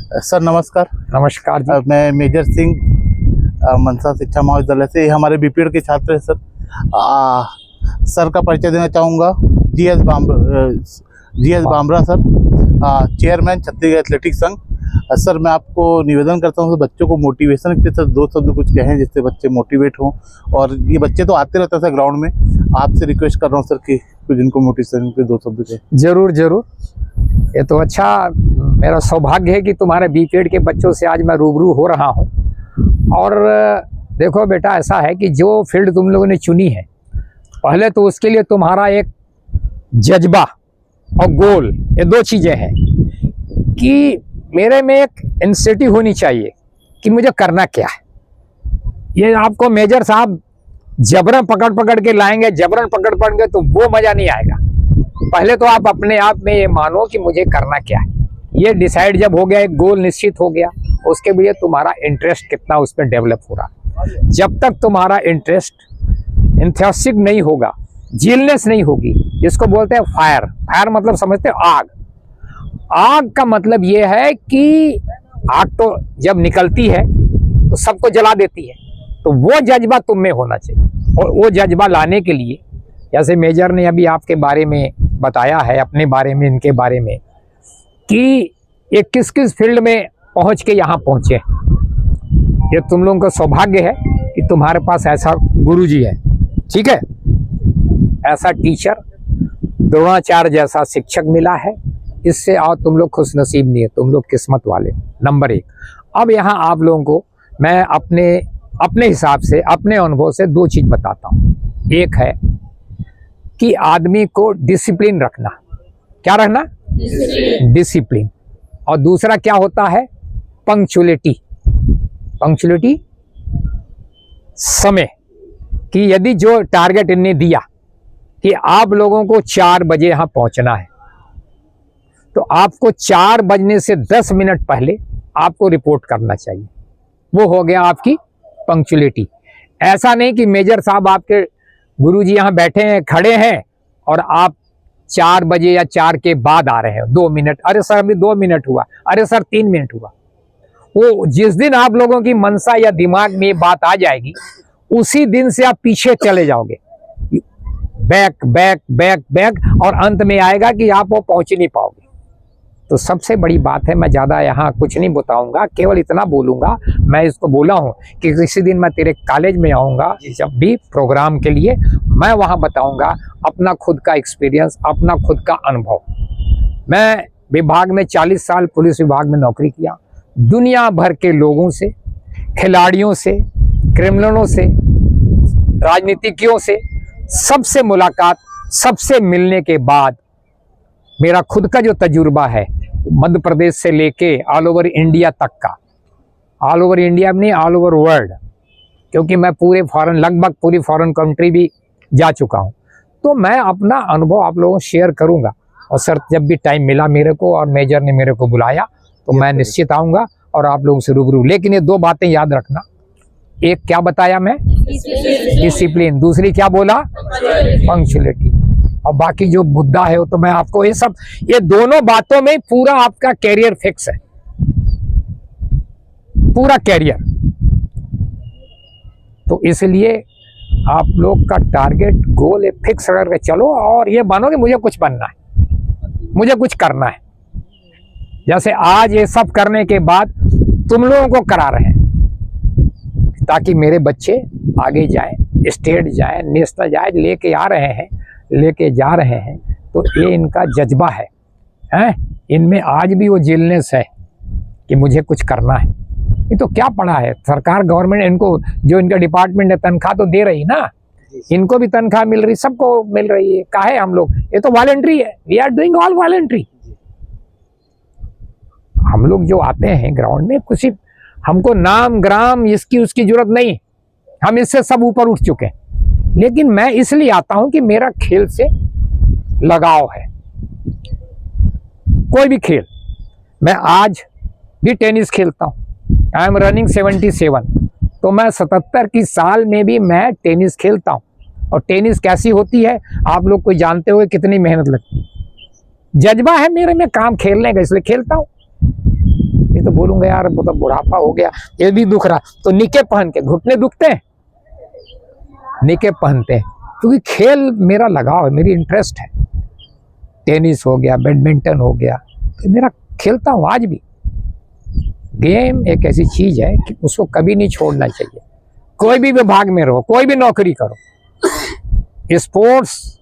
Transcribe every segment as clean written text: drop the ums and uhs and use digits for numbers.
Sir नमस्कार। नमस्कार जी। मैं मेजर सिंह मनसा शिक्षा महाविद्यालय से, हमारे बीपीएड के छात्र हैं सर। सर का परिचय देना चाहूँगा। GS Bamra sir, chairman Chhattisgarh athletics संघ। सर मैं आपको निवेदन करता हूँ, बच्चों को मोटिवेशन के लिए सर 2 शब्द कुछ कहें जिससे बच्चे मोटिवेट हों। और ये बच्चे तो आते रहते हैं सर ग्राउंड में, आपसे रिक्वेस्ट कर रहा हूँ सर कि कुछ इनको मोटिवेशन के 2 शब्द कहें। जरूर जरूर, ये तो अच्छा, मेरा सौभाग्य है कि तुम्हारे बीपीएड के बच्चों से आज मैं रूबरू हो रहा हूँ। और देखो बेटा, ऐसा है कि जो फील्ड तुम लोगों ने चुनी है, पहले तो उसके लिए तुम्हारा एक जज्बा और गोल, ये 2 चीज़ें हैं कि मेरे में एक इंसेटिव होनी चाहिए कि मुझे करना क्या है। ये आपको मेजर साहब जबरन पकड़ के लाएंगे, जबरन पकड़ के, तो वो मज़ा नहीं आएगा। पहले तो आप अपने आप में ये मानो कि मुझे करना क्या है। ये डिसाइड जब हो गया, एक गोल निश्चित हो गया, उसके लिए तुम्हारा इंटरेस्ट कितना उस पर डेवलप हो रहा है। जब तक तुम्हारा इंटरेस्ट इंथ्यूसिक नहीं होगा, जीलनेस नहीं होगी, जिसको बोलते हैं फायर। फायर मतलब समझते हो आग। आग का मतलब ये है कि आग तो जब निकलती है तो सबको जला देती है, तो वो जज्बा तुम में होना चाहिए। और वो जज्बा लाने के लिए, जैसे मेजर ने अभी आपके बारे में बताया है, अपने बारे में, इनके बारे में, कि ये किस किस फील्ड में पहुंच के यहाँ पहुँचे। ये तुम लोगों का सौभाग्य है कि तुम्हारे पास ऐसा गुरुजी है, ठीक है, ऐसा टीचर, द्रोणाचार्य जैसा शिक्षक मिला है। इससे और तुम लोग खुश नसीब नहीं है, तुम लोग किस्मत वाले। नंबर 1। अब यहाँ आप लोगों को मैं अपने हिसाब से, अपने अनुभव से 2 चीज़ बताता हूँ। एक है कि आदमी को डिसिप्लिन रखना। क्या रखना? डिसिप्लिन। और दूसरा क्या होता है? पंक्चुअलिटी। पंक्चुअलिटी, समय, कि यदि जो टारगेट इनने दिया कि आप लोगों को 4 बजे यहाँ पहुँचना है, तो आपको 4 बजने से 10 मिनट पहले आपको रिपोर्ट करना चाहिए। वो हो गया आपकी पंक्चुअलिटी। ऐसा नहीं कि मेजर साहब आपके गुरुजी यहाँ बैठे हैं, खड़े हैं, और आप 4 बजे या 4 के बाद आ रहे हैं, 2 मिनट, अरे सर अभी 2 मिनट हुआ, अरे सर 3 मिनट हुआ। वो जिस दिन आप लोगों की मनसा या दिमाग में ये बात आ जाएगी, उसी दिन से आप पीछे चले जाओगे, बैक बैक बैक बैक, और अंत में आएगा कि आप वो पहुंच ही नहीं पाओगे। तो सबसे बड़ी बात है, मैं ज़्यादा यहाँ कुछ नहीं बताऊंगा, केवल इतना बोलूँगा, मैं इसको बोला हूँ कि किसी दिन मैं तेरे कॉलेज में आऊँगा, जब भी प्रोग्राम के लिए, मैं वहाँ बताऊँगा अपना खुद का एक्सपीरियंस, अपना खुद का अनुभव। मैं विभाग में 40 साल पुलिस विभाग में नौकरी किया। दुनिया भर के लोगों से, खिलाड़ियों से, क्रिमिनलों से, राजनीतिज्ञों से, सबसे मुलाकात, सबसे मिलने के बाद मेरा खुद का जो तजुर्बा है, मध्य प्रदेश से लेके ऑल ओवर इंडिया तक का, ऑल ओवर इंडिया में नहीं, ऑल ओवर वर्ल्ड, क्योंकि मैं पूरे फॉरेन, लगभग पूरी फॉरेन कंट्री भी जा चुका हूं, तो मैं अपना अनुभव आप लोगों से शेयर करूंगा। और सर जब भी टाइम मिला मेरे को और मेजर ने मेरे को बुलाया, तो मैं निश्चित आऊँगा और आप लोगों से रूबरू। लेकिन ये 2 बातें याद रखना। एक क्या बताया मैं? डिसिप्लिन। दूसरी क्या बोला? पंक्चुअलिटी। और बाकी जो मुद्दा है वो तो मैं आपको, ये दोनों बातों में पूरा आपका कैरियर फिक्स है, पूरा कैरियर। तो इसलिए आप लोग का टारगेट, गोल है, फिक्स करके चलो, और ये मानो कि मुझे कुछ बनना है, मुझे कुछ करना है। जैसे आज ये सब करने के बाद तुम लोगों को करा रहे हैं, ताकि मेरे बच्चे आगे जाए, स्टेट जाए, नेशनल जाए, लेके आ रहे हैं, लेके जा रहे हैं। तो ये इनका जज्बा है, इनमें आज भी वो जिलनेस है कि मुझे कुछ करना है। ये तो क्या पड़ा है, सरकार, गवर्नमेंट इनको, जो इनका डिपार्टमेंट है, तनख्वाह तो दे रही ना, इनको भी तनख्वाह मिल रही, सबको मिल रही है। काहे हम लोग, ये तो वॉलंटरी है, we are doing all voluntary. हम लोग जो आते हैं ग्राउंड में, कुछ हमको नाम ग्राम इसकी उसकी जरूरत नहीं, हम इससे सब ऊपर उठ चुके हैं। लेकिन मैं इसलिए आता हूं कि मेरा खेल से लगाव है, कोई भी खेल। मैं आज भी टेनिस खेलता हूं, आई एम रनिंग 77, तो मैं 77 की साल में भी मैं टेनिस खेलता हूं। और टेनिस कैसी होती है आप लोग को जानते हुए, कितनी मेहनत लगती है। जज्बा है मेरे में काम खेलने का, इसलिए खेलता हूँ। तो बोलूंगा यार वो तो बुढ़ापा हो गया, ये भी दुख रहा, तो निके पहन के, घुटने दुखते हैं निके पहनते हैं, क्योंकि खेल मेरा लगाव है, मेरी इंटरेस्ट है। टेनिस हो गया, बैडमिंटन हो गया, तो मेरा खेलता हूँ आज भी। गेम एक ऐसी चीज है कि उसको कभी नहीं छोड़ना चाहिए, कोई भी विभाग में रहो, कोई भी नौकरी करो। स्पोर्ट्स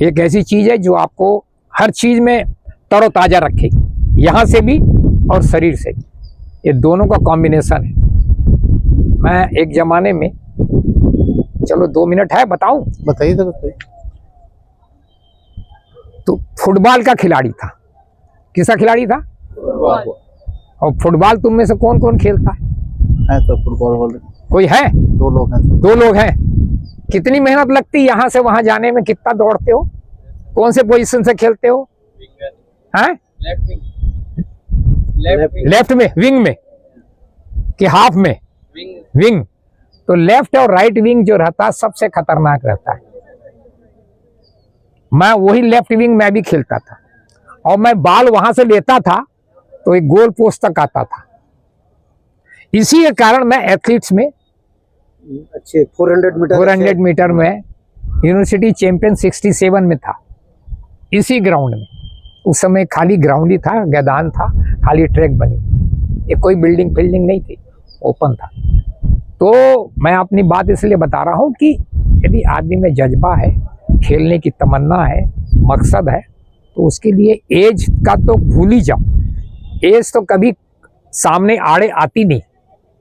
एक ऐसी चीज है जो आपको हर चीज में तरोताजा रखेगी, यहाँ से भी और शरीर से भी, ये दोनों का कॉम्बिनेशन है। मैं एक जमाने में, चलो 2 मिनट है बताऊं, बताइए सर, बताइए। तो फुटबॉल का खिलाड़ी था। किसका खिलाड़ी था? और फुटबॉल तुम में से कौन कौन खेलता है तो फुटबॉल वाले कोई है? 2 लोग हैं। 2 लोग हैं। कितनी मेहनत लगती है यहाँ से वहां जाने में, कितना दौड़ते हो, कौन से पोजीशन से खेलते हो? हैं? लेफ्ट में, विंग में कि हाफ में? विंग। तो लेफ्ट और राइट विंग जो रहता है सबसे खतरनाक रहता है। मैं वही लेफ्ट विंग में भी खेलता था, और मैं बॉल वहां से लेता था तो एक गोल पोस्ट तक आता था। इसी के कारण मैं एथलीट्स में अच्छे 400 मीटर में यूनिवर्सिटी चैंपियन 67 में था, इसी ग्राउंड में। उस समय खाली ग्राउंड ही था, मैदान था, खाली ट्रैक बनी, ये कोई बिल्डिंग फिल्डिंग नहीं थी, ओपन था। तो मैं अपनी बात इसलिए बता रहा हूँ कि यदि आदमी में जज्बा है, खेलने की तमन्ना है, मकसद है, तो उसके लिए एज का तो भूल ही जाओ। एज तो कभी सामने आड़े आती नहीं,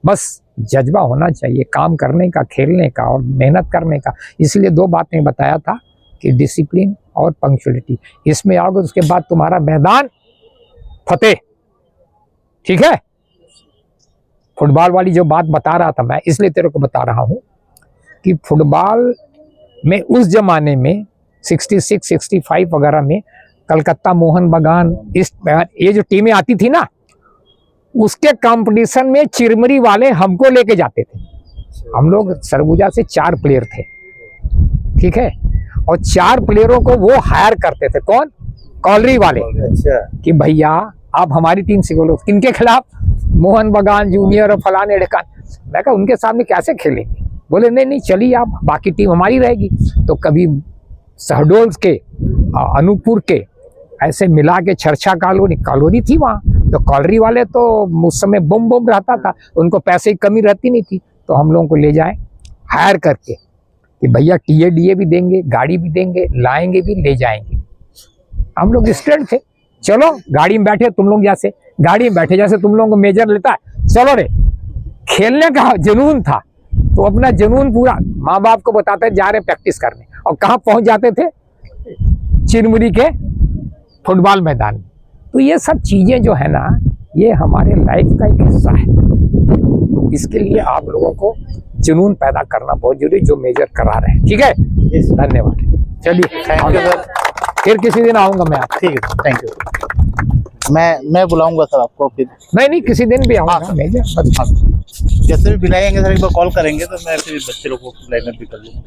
बस जज्बा होना चाहिए काम करने का, खेलने का और मेहनत करने का। इसलिए 2 बातें बताया था कि डिसिप्लिन और पंक्चुअलिटी, इसमें आओगे उसके बाद तुम्हारा मैदान फतेह। ठीक है? फुटबॉल वाली जो बात बता रहा था मैं, इसलिए तेरे को बता रहा हूं कि फुटबॉल में उस जमाने में 66, 65 वगैरह में कलकत्ता मोहन बगान, ये जो टीमें आती थी ना, उसके कंपटीशन में चिरमरी वाले हमको लेके जाते थे। हम लोग सरगुजा से 4 प्लेयर थे, ठीक है, और 4 प्लेयरों को वो हायर करते थे। कौन? कॉलरी वाले। अच्छा। कि भैया आप हमारी टीम से बोलो। किनके खिलाफ? मोहन बगान जूनियर और फलाने ढकान। मैं कहा उनके सामने कैसे खेलेंगे? बोले नहीं नहीं चलिए आप, बाकी टीम हमारी रहेगी। तो कभी शहडोल के, अनूपपुर के, ऐसे मिला के चर्चा कॉलोनी थी वहाँ, तो कॉलरी वाले तो उस समय बम रहता था, उनको पैसे की कमी रहती नहीं थी, तो हम लोगों को ले जाए हायर करके कि भैया टीए भी देंगे, गाड़ी भी देंगे, लाएंगे भी, ले जाएंगे। हम लोग स्टूडेंट थे, चलो गाड़ी में बैठे, तुम लोग जैसे गाड़ी में बैठे, जैसे तुम लोगों को मेजर लेता है, चलो रे। खेलने का जुनून था, तो अपना जुनून पूरा माँ बाप को बताते जा रहे प्रैक्टिस करने, और कहाँ पहुंच जाते थे? चिरमुरी के फुटबॉल मैदान में। तो ये सब चीजें जो है ना, ये हमारे लाइफ का एक हिस्सा है। तो इसके लिए आप लोगों को जुनून पैदा करना बहुत जरूरी, जो मेजर करा रहे हैं। ठीक है, धन्यवाद। चलिए, थैंक यू सर। फिर किसी दिन आऊंगा मैं आप। ठीक है, थैंक यू। मैं बुलाऊंगा सर आपको फिर। नहीं, किसी दिन भी आऊंगा। मेजर जैसे भी बुलाएंगे सर, एक बार कॉल करेंगे तो मैं फिर बच्चे लोग को बुलाने भी कर लूँगा।